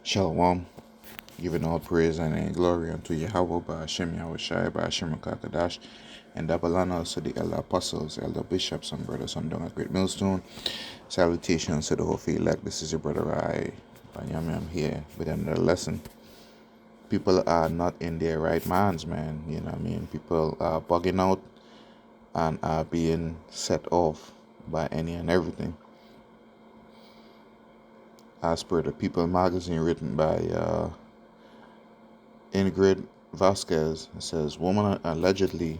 Shalom, giving all praise and glory unto Yahweh, Ba'ashem Yahushai, Ba'ashem Kakadash, and double honors to the elder apostles, elder bishops, and brothers on down at Great Millstone. Salutations to the whole field elect. This is your brother I, Banyami. I'm here with another lesson. People are not in their right minds, man. You know what I mean? People are bugging out and are being set off by any and everything. As per the People magazine written by Ingrid Vasquez, it says woman allegedly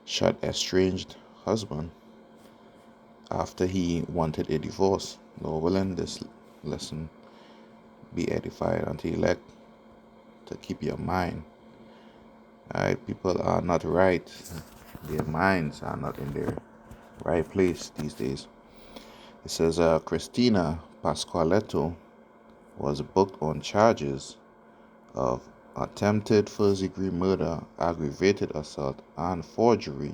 shot estranged husband after he wanted a divorce. Lord willing, this lesson be edified unto elect to keep your mind. Alright, people are not right. Their minds are not in their right place these days. It says Christina Pasqualetto was booked on charges of attempted first-degree murder, aggravated assault, and forgery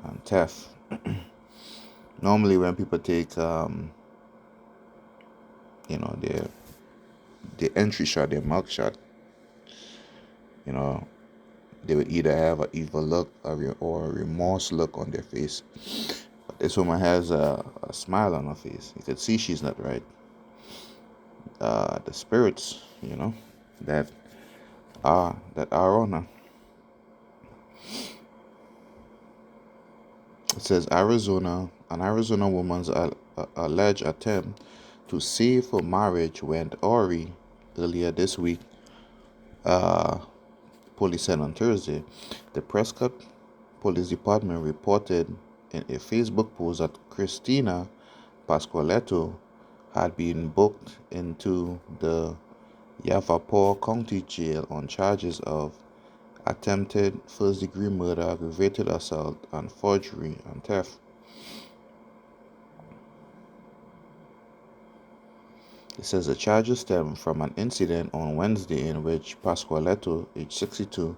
and theft. Normally, when people take, their entry shot, their mug shot, they would either have an evil look or a remorse look on their face. But this woman has a smile on her face. You could see she's not right. The spirits, that are on her. It says an Arizona woman's alleged attempt to save her marriage went awry earlier this week. Police said on Thursday. The Prescott Police Department reported in a Facebook post that Christina Pasqualetto had been booked into the Yavapai County Jail on charges of attempted first-degree murder, aggravated assault, and forgery and theft. It says the charges stem from an incident on Wednesday in which Pasqualetto, age 62,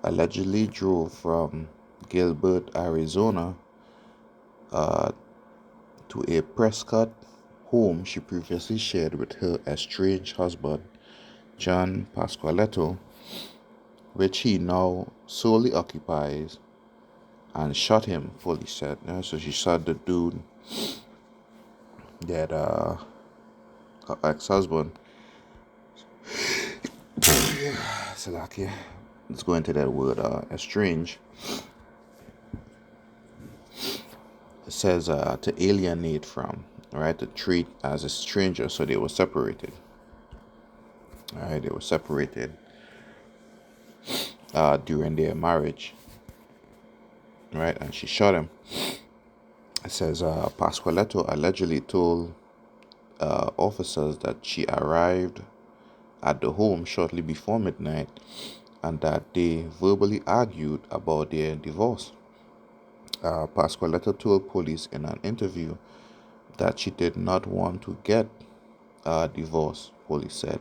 allegedly drove from Gilbert, Arizona, to a Prescott home she previously shared with her estranged husband, John Pasqualetto, which he now solely occupies, and shot him, police said. So she shot the dude that her ex-husband. Salakia. Let's go into that word, estranged. It says to alienate from, right? To treat as a stranger. So they were separated. All right, they were separated during their marriage, right? And she shot him. It says Pasqualetto allegedly told officers that she arrived at the home shortly before midnight and that they verbally argued about their divorce. Pasqualetto told police in an interview that she did not want to get a divorce, police said.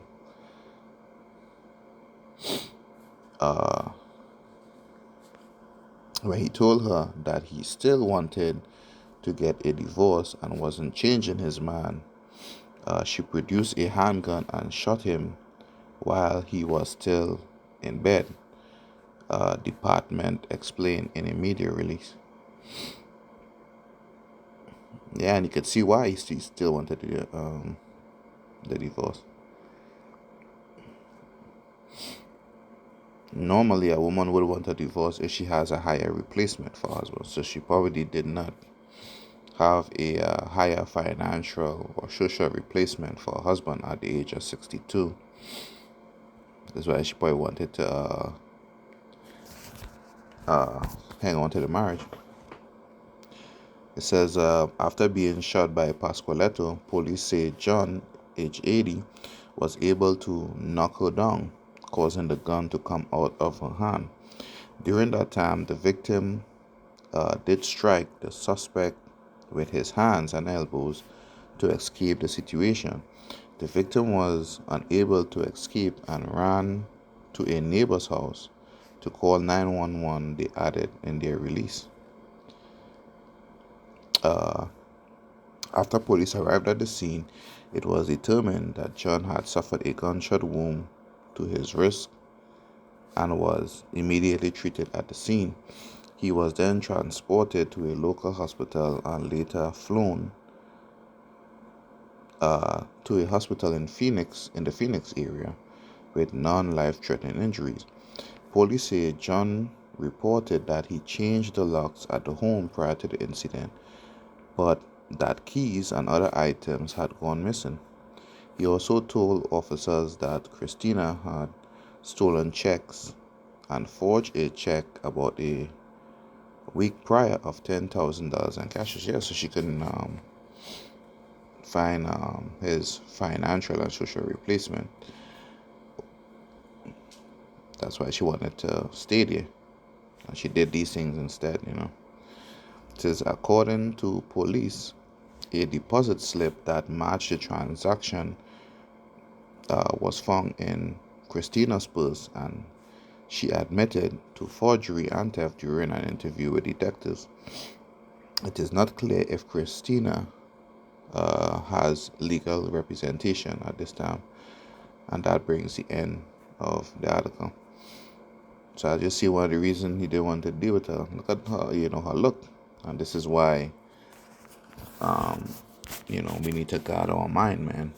When he told her that he still wanted to get a divorce and wasn't changing his mind, she produced a handgun and shot him while he was still in bed, department explained in a media release. Yeah, and you could see why he still wanted the divorce. Normally, a woman would want a divorce if she has a higher replacement for her husband. So she probably did not have a higher financial or social replacement for her husband at the age of 62. That's why she probably wanted to hang on to the marriage. It says, after being shot by Pasqualetto, police say John, age 80, was able to knock her down, causing the gun to come out of her hand. During that time, the victim did strike the suspect with his hands and elbows to escape the situation. The victim was unable to escape and ran to a neighbor's house to call 911, they added in their release. After police arrived at the scene, It was determined that John had suffered a gunshot wound to his wrist and was immediately treated at the scene. He was then transported to a local hospital and later flown to a hospital in the Phoenix area, with non-life-threatening injuries. Police say John reported that he changed the locks at the home prior to the incident, but that keys and other items had gone missing. He also told officers that Christina had stolen checks and forged a check about a week prior of $10,000 in cash. Yeah, so she couldn't find his financial and social replacement. That's why she wanted to stay there. And she did these things instead, It says, according to police, a deposit slip that matched the transaction was found in Christina's purse, and she admitted to forgery and theft during an interview with detectives. It is not clear if Christina has legal representation at this time, and that brings the end of the article. So I just see one of the reasons he didn't want to deal with her. Look at her, her look, and this is why, we need to guard our mind, man,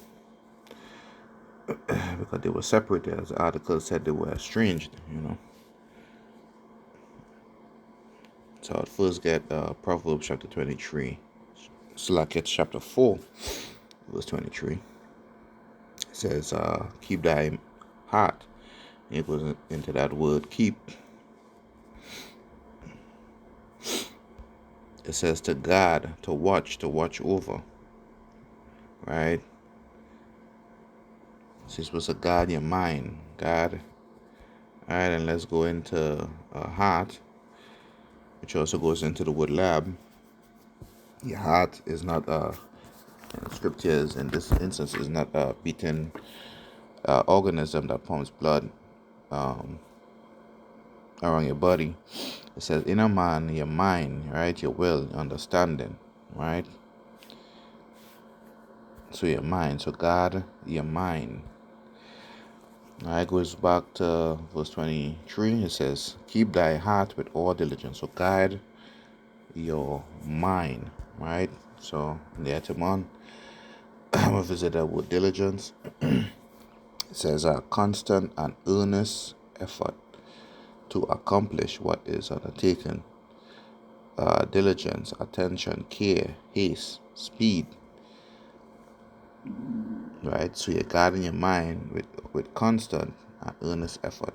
because they were separated. As the article said, they were estranged, So I'll first get Proverbs chapter 23. Slack chapter 4, verse 23. It says, keep thy heart. It goes into that word keep. It says to guard, to watch over, right? So you're supposed to guard your mind, guard. All right, and let's go into heart, which also goes into the word lab. Your heart is not, scriptures in this instance, is not a beating organism that pumps blood around your body. It says inner man, your mind, right? Your will, your understanding, right? So your mind, so guard your mind. Now it goes back to verse 23. It says, keep thy heart with all diligence. So guide your mind, right? So in the Etimon, I'm a visitor with diligence. It says a constant and earnest effort to accomplish what is undertaken. Diligence, attention, care, haste, speed. Right? So you're guarding your mind with constant and earnest effort.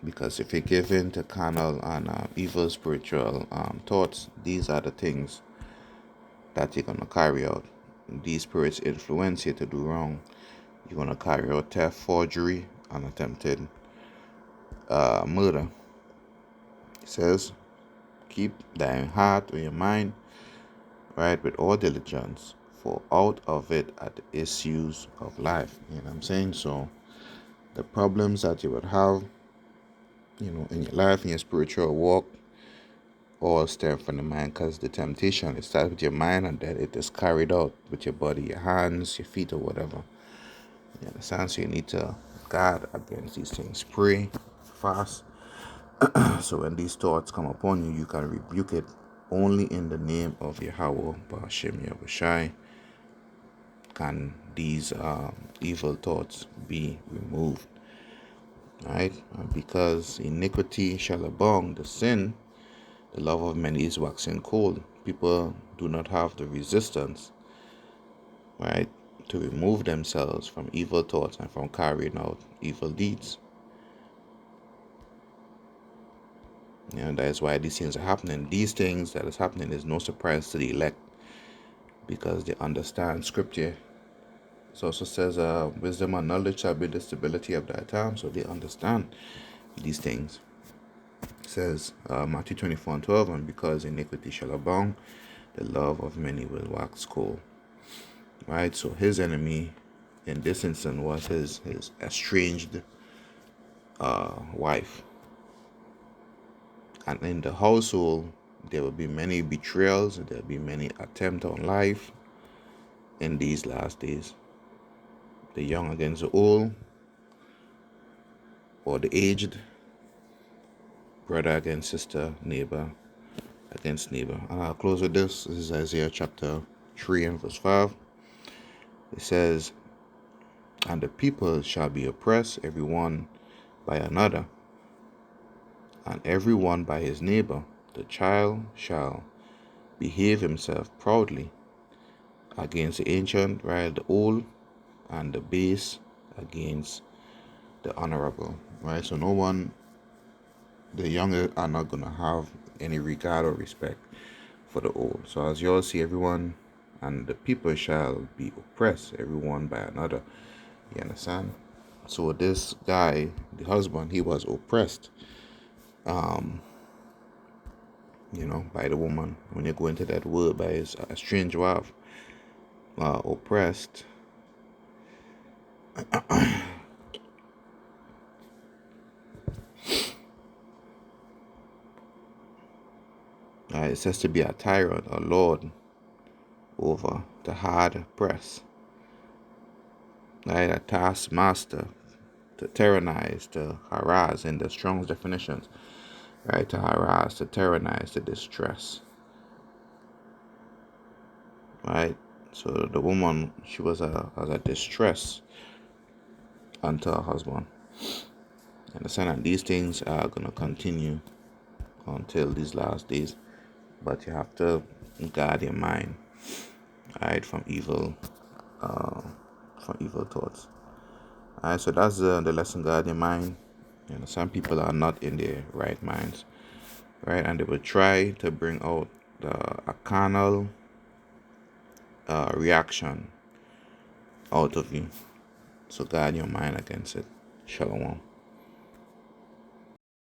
Because if you're given to carnal and evil spiritual thoughts, these are the things that you're going to carry out. These spirits influence you to do wrong. You're going to carry out theft, forgery, and attempted murder. It says, keep thy heart or your mind, right, with all diligence, for out of it are the issues of life. You know what I'm saying? So the problems that you would have, in your life, in your spiritual walk, all stem from the mind, because the temptation, it starts with your mind and then it is carried out with your body, your hands, your feet, or whatever. You understand? So you need to guard against these things. Pray, fast. So when these thoughts come upon you, you can rebuke it only in the name of Yahweh Ba'ashem Yahushai. Can these evil thoughts be removed? Right? Because iniquity shall abound, the love of many is waxing cold. People do not have the resistance, right, to remove themselves from evil thoughts and from carrying out evil deeds. That is why these things are happening. These things that is happening is no surprise to the elect, because they understand scripture. It also says, wisdom and knowledge shall be the stability of thy time. So they understand these things. It says, Matthew 24:12, and because iniquity shall abound, the love of many will wax cold. Right? So his enemy in this instance was his estranged wife. And in the household, there will be many betrayals, there will be many attempts on life. in these last days. The young against the old, or the aged, brother against sister, neighbor against neighbor. And I'll close with this. This is Isaiah chapter 3 and verse 5. It says, "And the people shall be oppressed, every one by another, and every one by his neighbor. The child shall behave himself proudly against the ancient, right, the old, and the base against the honorable." Right? So no one, the younger are not going to have any regard or respect for the old. So as you all see, everyone and the people shall be oppressed, every one by another. You understand? So this guy, the husband, he was oppressed, by the woman. When you go into that word, by his strange wife, oppressed. It says to be a tyrant or lord over the hard press. Right? A taskmaster, to tyrannize, to harass in the Strong's definitions. Right? To harass, to tyrannize, to distress. Right? So the woman, she was a distress unto her husband. Understand that these things are going to continue until these last days. But you have to guard your mind, right, from evil thoughts. Alright, so that's the lesson, guard your mind. Some people are not in their right minds, right, and they will try to bring out a carnal reaction out of you. So guard your mind against it. Shalom.